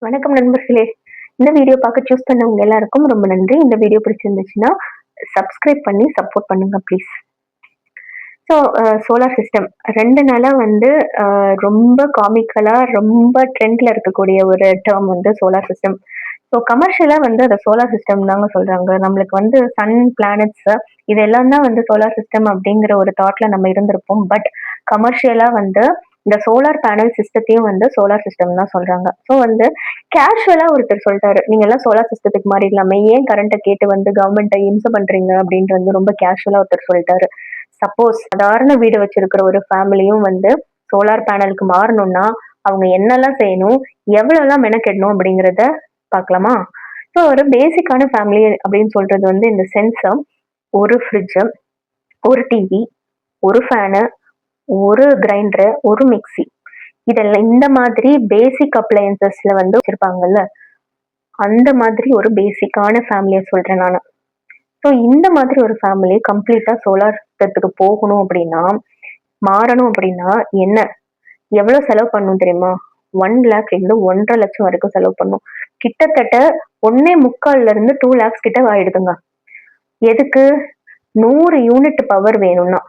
வணக்கம் நண்பர்களே. இந்த வீடியோ பார்க்க சூஸ் பண்ணவங்க எல்லாருக்கும் ரொம்ப நன்றி. இந்த வீடியோ பிடிச்சிருந்துச்சுன்னா சப்ஸ்கிரைப் பண்ணி சப்போர்ட் பண்ணுங்க ப்ளீஸ். ஸோ சோலார் சிஸ்டம் 2 நாளா வந்து ரொம்ப காமிக்கலா ரொம்ப ட்ரெண்ட்ல இருக்கக்கூடிய ஒரு டேர்ம் வந்து சோலார் சிஸ்டம். ஸோ கமர்ஷியலா வந்து அத சோலார் சிஸ்டம் தாங்க சொல்றாங்க. நம்மளுக்கு வந்து சன், பிளானட்ஸ் இதெல்லாம் தான் வந்து சோலார் சிஸ்டம் அப்படிங்கிற ஒரு தாட்ல நம்ம இருந்திருப்போம். பட் கமர்ஷியலா வந்து இந்த சோலார் பேனல் சிஸ்டத்தையும் வந்து சோலார் சிஸ்டம் தான் சொல்றாங்க. ஸோ வந்து கேஷுவலா ஒருத்தர் சொல்லிட்டாரு, நீங்க எல்லாம் சோலார் சிஸ்டத்துக்கு மாறிடலாமே, ஏன் கரண்ட்ட கேட்டு வந்து கவர்மெண்ட்ட இம்ச பண்றீங்க அப்படின்ட்டு வந்து ரொம்ப கேஷுவலா ஒருத்தர் சொல்லிட்டாரு. சப்போஸ் சாதாரண வீடு வச்சிருக்கிற ஒரு ஃபேமிலியும் வந்து சோலார் பேனலுக்கு மாறணும்னா அவங்க என்னெல்லாம் செய்யணும், எவ்வளவுலாம் மெனக்கெடணும் அப்படிங்கிறத பார்க்கலாமா? ஸோ ஒரு பேசிக்கான ஃபேமிலி அப்படின்னு சொல்றது வந்து இந்த சென்ஸ் ஒரு ஃப்ரிட்ஜ், ஒரு டிவி, ஒரு ஃபேனு, ஒரு கிரைண்டர், ஒரு மிக்ஸி, இதெல்லாம் இந்த மாதிரி பேசிக் அப்ளையன்சஸ்ல வந்து வச்சிருப்பாங்கல்ல, அந்த மாதிரி ஒரு பேசிக்கான ஃபேமிலிய சொல்றேன் நானு. ஸோ இந்த மாதிரி ஒரு ஃபேமிலி கம்ப்ளீட்டா சோலார் சிஸ்டத்துக்கு போகணும் அப்படின்னா, மாறணும் அப்படின்னா என்ன? எவ்வளவு செலவு பண்ணணும் தெரியுமா? 1,00,000 இருந்து 1,50,000 வரைக்கும் செலவு பண்ணும். கிட்டத்தட்ட 1,4 இருந்து 2 லேக்ஸ் கிட்ட ஆயிடுதுங்க. எதுக்கு? 100 யூனிட் பவர் வேணும்னா.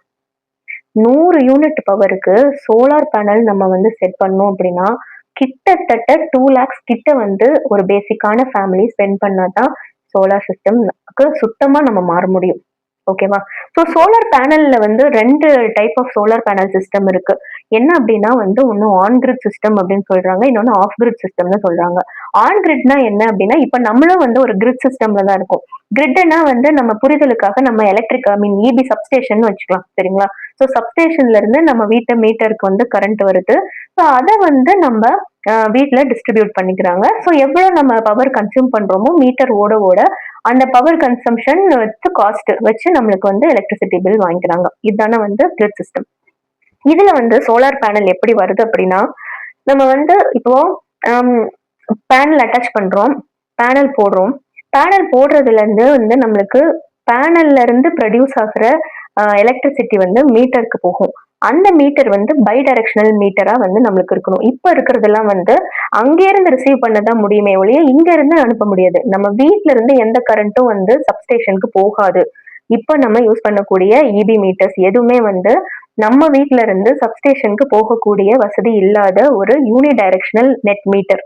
100 யூனிட் பவருக்கு சோலார் பேனல் நம்ம வந்து செட் பண்ணோம் அப்படின்னா, கிட்டத்தட்ட 2 லேக்ஸ் கிட்ட வந்து ஒரு பேசிக்கான ஃபேமிலி ஸ்பெண்ட் பண்ணா தான் சோலார் சிஸ்டம்க்கு சுத்தமா நம்ம மாற முடியும். ஓகேவா? ஸோ சோலார் பேனல்ல வந்து 2 type of solar panel system இருக்கு. என்ன அப்படின்னா வந்து ஒண்ணு ஆன் கிரிட் சிஸ்டம் அப்படின்னு சொல்றாங்க. இன்னொன்னு ஆஃப் கிரிட் சிஸ்டம்னு சொல்றாங்க. ஆன் கிரிட்னா என்ன அப்படின்னா, இப்ப நம்மளும் வந்து ஒரு கிரிட் சிஸ்டம்ல தான் இருக்கோம். கிரிட்னா வந்து நம்ம புரிதலுக்காக நம்ம எலக்ட்ரிக் ஐ மீன் இபி சப்ஸ்டேஷன் வச்சுக்கலாம். சரிங்களா? ஸோ சப்ஸ்டேஷன்ல இருந்து நம்ம வீட்டு மீட்டருக்கு வந்து கரண்ட் வருது. ஸோ அத வந்து நம்ம வீட்ல டிஸ்ட்ரிபியூட் பண்ணிக்கிறாங்க. ஸோ எவ்வளவு நம்ம பவர் கன்சியூம் பண்றோமோ மீட்டர் ஓட ஓட அந்த பவர் கன்சம்ஷன் வச்சு காஸ்ட் வச்சு நம்மளுக்கு வந்து எலக்ட்ரிசிட்டி பில் வாங்கிக்கிறாங்க. இதுதானே வந்து கிரிட் சிஸ்டம். இதுல வந்து சோலார் பேனல் எப்படி வருது அப்படின்னா, நம்ம வந்து இப்போ பேனல் அட்டாச் பண்றோம், பேனல் போடுறோம். பேனல் போடுறதுல இருந்து வந்து நம்மளுக்கு பேனல்ல இருந்து ப்ரொடியூஸ் ஆகுற எலக்ட்ரிசிட்டி வந்து மீட்டருக்கு போகும். அந்த மீட்டர் வந்து பை டைரக்ஷனல் மீட்டரா வந்து நம்மளுக்கு இருக்கணும். இப்ப இருக்கிறதெல்லாம் வந்து அங்க இருந்து ரிசீவ் பண்ணதான் முடியுமே ஒழிய இங்க இருந்து அனுப்ப முடியாது. நம்ம வீட்ல இருந்து எந்த கரண்ட்டும் வந்து சப்ஸ்டேஷனுக்கு போகாது. இப்ப நம்ம யூஸ் பண்ணக்கூடிய இபி மீட்டர்ஸ் எதுவுமே வந்து நம்ம வீட்ல இருந்து சப்ஸ்டேஷனுக்கு போகக்கூடிய வசதி இல்லாத ஒரு யூனி டைரக்ஷனல் நெட் மீட்டர்.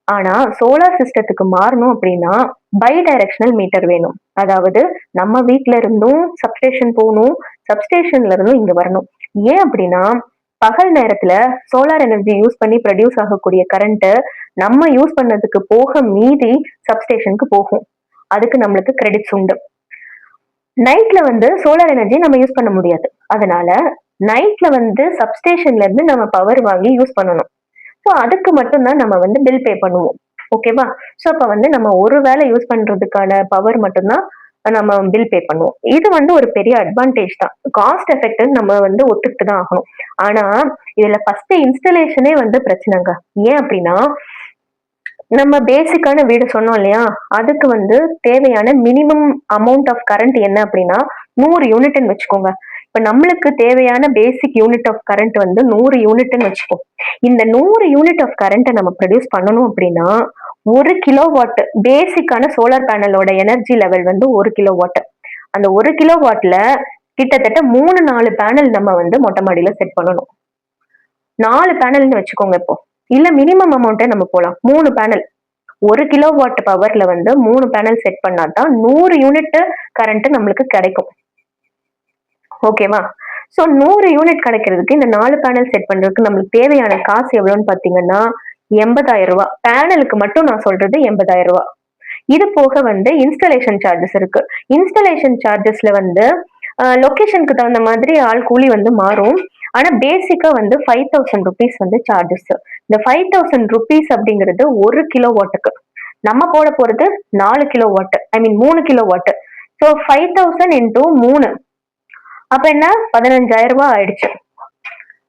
ஆனா சோலார் சிஸ்டத்துக்கு மாறணும் அப்படின்னா பை டைரக்ஷனல் மீட்டர் வேணும். அதாவது நம்ம வீட்ல இருந்தும் சப்ஸ்டேஷன் போகணும், சப்ஸ்டேஷன்ல இருந்தும் இங்க வரணும். ஏன் அப்படின்னா பகல் நேரத்துல சோலார் எனர்ஜி யூஸ் பண்ணி ப்ரொடியூஸ் ஆகக்கூடிய கரண்ட் நம்ம யூஸ் பண்ணதுக்கு போக மீதி சப்ஸ்டேஷனுக்கு போகும். அதுக்கு நம்மளுக்கு கிரெடிட்ஸ் உண்டு. நைட்ல வந்து சோலார் எனர்ஜி நம்ம யூஸ் பண்ண முடியாது. அதனால நைட்ல வந்து சப்ஸ்டேஷன்ல இருந்து நம்ம பவர் வாங்கி யூஸ் பண்ணணும். ஸோ அதுக்கு மட்டும் தான் நம்ம வந்து பில் பே பண்ணுவோம். ஓகேவா? ஸோ அப்ப வந்து நம்ம ஒரு வேளை யூஸ் பண்றதுக்கான பவர் மட்டும்தான் நம்ம பில் பே பண்ணுவோம். இது வந்து ஒரு பெரிய அட்வான்டேஜ் தான். காஸ்ட் எஃபெக்ட் நம்ம வந்து ஒத்துக்கிட்டு தான் ஆகணும். ஆனா இதுல ஃபர்ஸ்ட் இன்ஸ்டலேஷனே வந்து பிரச்சனைங்க. ஏன் அப்படின்னா நம்ம பேசிக்கான வீடு சொன்னோம் இல்லையா? அதுக்கு வந்து தேவையான மினிமம் அமௌண்ட் ஆஃப் கரண்ட் என்ன அப்படின்னா 100 யூனிட்ன்னு வச்சுக்கோங்க. இப்ப நம்மளுக்கு தேவையான பேசிக் யூனிட் ஆஃப் கரண்ட் வந்து 100 யூனிட்ன்னு வச்சுப்போம். இந்த 100 யூனிட் ஆஃப் கரண்ட்டை நம்ம ப்ரொடியூஸ் பண்ணணும் அப்படின்னா 1 கிலோவாட் பேசிக்கான சோலார் பேனலோட எனர்ஜி லெவல் வந்து 1 கிலோவாட். அந்த 1 கிலோவாட்ல கிட்டத்தட்ட 3, 4 பேனல் நம்ம வந்து மொட்டை மாடியில செட் பண்ணணும். 4 பேனல்னு வச்சுக்கோங்க இப்போ. இல்ல மினிமம் அமௌண்ட்டே நம்ம போலாம். 3 பேனல். 1 கிலோவாட் பவர்ல வந்து 3 பேனல் செட் பண்ணா தான் 100 யூனிட் கரண்ட் நம்மளுக்கு கிடைக்கும். ஓகேவா? ஸோ 100 யூனிட் கிடைக்கிறதுக்கு இந்த 4 பேனல் செட் பண்றதுக்கு நம்மளுக்கு தேவையான காசு எவ்வளோன்னு பார்த்தீங்கன்னா ரூ. 80,000. பேனலுக்கு மட்டும் நான் சொல்றது ரூ. 80,000. இது போக வந்து இன்ஸ்டலேஷன் சார்ஜஸ் இருக்கு. இன்ஸ்டலேஷன் சார்ஜஸ்ல வந்து லொகேஷனுக்கு தகுந்த மாதிரி ஆள் கூலி வந்து மாறும். ஆனா பேசிக்கா வந்து 5,000 ருபீஸ் வந்து சார்ஜஸ். இந்த 5,000 ருபீஸ் அப்படிங்கிறது 1 கிலோவாட்டுக்கு. நம்ம போட போறது 4 கிலோவாட் ஐ மீன் 3 கிலோவாட். ஸோ 5,000 இன்டூ 3 அப்ப என்ன 15,000 ஆயிடுச்சு.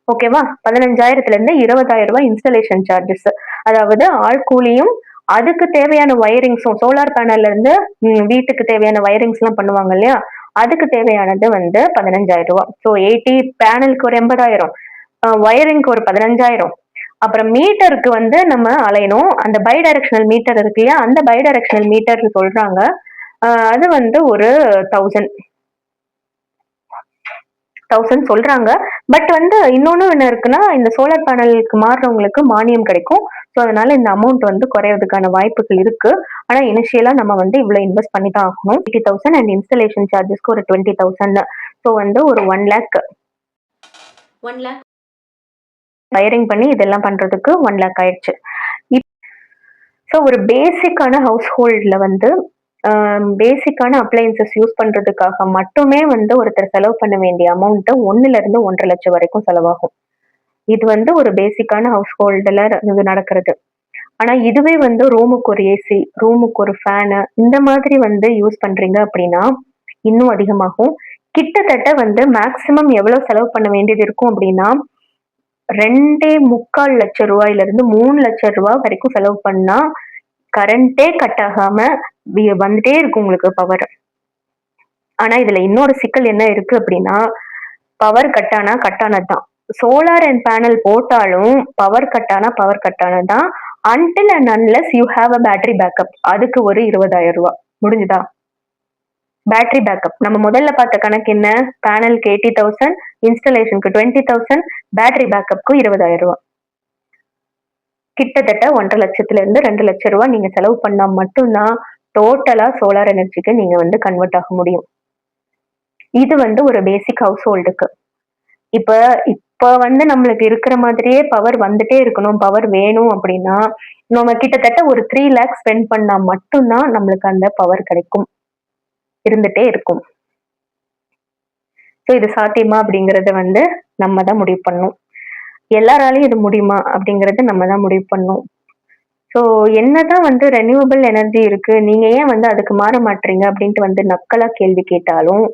ஓகேவா? 15,000ல இருந்து 20,000 இன்ஸ்டலேஷன் சார்ஜஸ். அதாவது ஆள் கூலியும் அதுக்கு தேவையான வயரிங்ஸும் சோலார் பேனல்ல இருந்து வீட்டுக்கு தேவையான வயரிங்ஸ் எல்லாம் பண்ணுவாங்க இல்லையா? அதுக்கு தேவையானது வந்து 15,000. ஸோ 80 பேனலுக்கு ஒரு 80,000, வயரிங்க்கு ஒரு 15,000, அப்புறம் மீட்டருக்கு வந்து நம்ம அலையணும். அந்த பை டைரக்ஷனல் மீட்டர் இருக்கு இல்லையா? அந்த பை டைரக்ஷனல் மீட்டர் சொல்றாங்க. அது வந்து ஒரு 1000 சொல்றாங்க. பட் வந்து இன்னொன்னு என்ன இருக்குன்னா, இந்த சோலார் பேனலுக்கு மாறுறவங்களுக்கு மானியம் கிடைக்கும். ஸோ அதனால இந்த அமௌண்ட் வந்து குறையறதுக்கான வாய்ப்புகள் இருக்கு. ஆனா இனிஷியலா நம்ம வந்து இவ்வளோ இன்வெஸ்ட் பண்ணி தான் ஆகணும். 80,000 அண்ட் இன்ஸ்டாலேஷன் சார்ஜஸ்க்கு ஒரு 20,000. ஸோ வந்து ஒரு 1,00,000 வயரிங் பண்ணி இதெல்லாம் பண்றதுக்கு 1,00,000 ஆயிடுச்சு. ஸோ ஒரு பேசிக்கான ஹவுஸ் ஹோல்ட்ல வந்து பேசிக்கான அப்ளையன்சஸ் யூஸ் பண்றதுக்காக மட்டுமே வந்து ஒருத்தர் செலவு பண்ண வேண்டிய அமௌண்ட் 1ல இருந்து 1,50,000 லட்சம் வரைக்கும் செலவாகும். இது வந்து ஒரு பேசிக்கான ஹவுஸ் ஹோல்டுல இது நடக்கிறது. ஆனா இதுவே வந்து ரூமுக்கு ஒரு ஏசி, ரூமுக்கு ஒரு ஃபேனு இந்த மாதிரி வந்து யூஸ் பண்றீங்க அப்படின்னா இன்னும் அதிகமாகும். கிட்டத்தட்ட வந்து மேக்ஸிமம் எவ்வளவு செலவு பண்ண வேண்டியது இருக்கும் அப்படின்னா 2,25,000 லட்சம் ரூபாயிலிருந்து 3 லட்சம் ரூபாய் வரைக்கும் செலவு பண்ணா கரண்டே கட் ஆகாம வந்துட்டே இருக்கும் உங்களுக்கு பவர். ஆனா இதுல இன்னொரு சிக்கல் என்ன இருக்கு அப்படின்னா பவர் கட் ஆனா கட் ஆனதுதான். சோலார் அண்ட் பேனல் போட்டாலும் பவர் கட் ஆனா பவர் கட் ஆனதுதான். Until and unless you have a battery backup அதுக்கு ஒரு 20,000 ரூபாய் முடிஞ்சுதா? பேட்டரி பேக்கப் நம்ம முதல்ல பார்த்த கணக்கு என்ன? பேனலுக்கு 80,000, இன்ஸ்டாலேஷனுக்கு 20,000, பேட்டரி பேக்கப்க்கு 20,000 ரூபாய். கிட்டத்தட்ட 1,50,000 லட்சத்துல இருந்து 2 லட்சம் ரூபாய் நீங்க செலவு பண்ணா மட்டும்தான் டோட்டலா சோலார் எனர்ஜிக்கு நீங்க வந்து கன்வெர்ட் ஆக முடியும். இது வந்து ஒரு பேசிக் ஹவுஸ் ஹோல்டுக்கு. இப்ப இப்ப வந்து நம்மளுக்கு இருக்கிற மாதிரியே பவர் வந்துட்டே இருக்கணும், பவர் வேணும் அப்படின்னா நம்ம கிட்டத்தட்ட ஒரு 3 lakhs ஸ்பெண்ட் பண்ணா மட்டும்தான் நம்மளுக்கு அந்த பவர் கிடைக்கும், இருந்துட்டே இருக்கும். ஸோ இது சாத்தியமா அப்படிங்கறத வந்து நம்ம தான் முடிவு பண்ணணும். எல்லாராலையும் இது முடியுமா அப்படிங்கறத நம்ம தான் முடிவு பண்ணணும். ஸோ என்னதான் வந்து ரெனியூவபிள் எனர்ஜி இருக்கு, நீங்க ஏன் வந்து அதுக்கு மாற மாட்டீங்க அப்படின்ட்டு வந்து நக்கலா கேள்வி கேட்டாலும்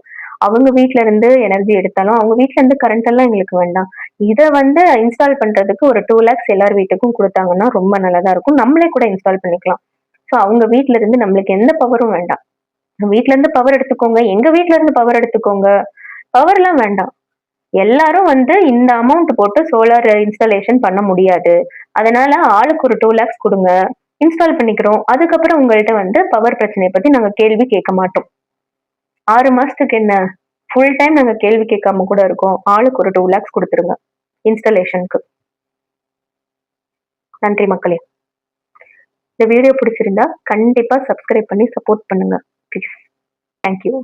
அவங்க வீட்ல இருந்து எனர்ஜி எடுத்தாலும் அவங்க வீட்ல இருந்து கரண்ட் எல்லாம் எங்களுக்கு வேண்டாம். இத வந்து இன்ஸ்டால் பண்றதுக்கு ஒரு 2 lakhs எல்லார் வீட்டுக்கும் குடுத்தாங்கன்னா ரொம்ப நல்லதா இருக்கும். நம்மளே கூட இன்ஸ்டால் பண்ணிக்கலாம். ஸோ அவங்க வீட்ல இருந்து நம்மளுக்கு எந்த பவரும் வேண்டாம். வீட்ல இருந்து பவர் எடுத்துக்கோங்க, எங்க வீட்ல இருந்து பவர் எடுத்துக்கோங்க. பவர்லாம் வேண்டாம். எல்லாரும் வந்து இந்த அமௌண்ட் போட்டு சோலார் இன்ஸ்டாலேஷன் பண்ண முடியாது. அதனால ஆளுக்கு ஒரு 2 lakhs குடுங்க. இன்ஸ்டால் பண்ணிக்கிறோம். அதுக்கப்புறம் உங்கள்ட்ட வந்து பவர் பிரச்சனைய பத்தி நாங்க கேள்வி கேட்க மாட்டோம். 6 மாசத்துக்கு என்ன? ஃபுல் டைம் நாங்க கேள்வி கேட்காம கூட இருக்கோம். ஆளுக்கு ஒரு 2 lakhs குடுத்துருங்க இன்ஸ்டாலேஷனுக்கு. நன்றி மக்களே. இந்த வீடியோ பிடிச்சிருந்தா கண்டிப்பா சப்ஸ்கிரைப் பண்ணி சப்போர்ட் பண்ணுங்க. ப்ளீஸ். Thank you.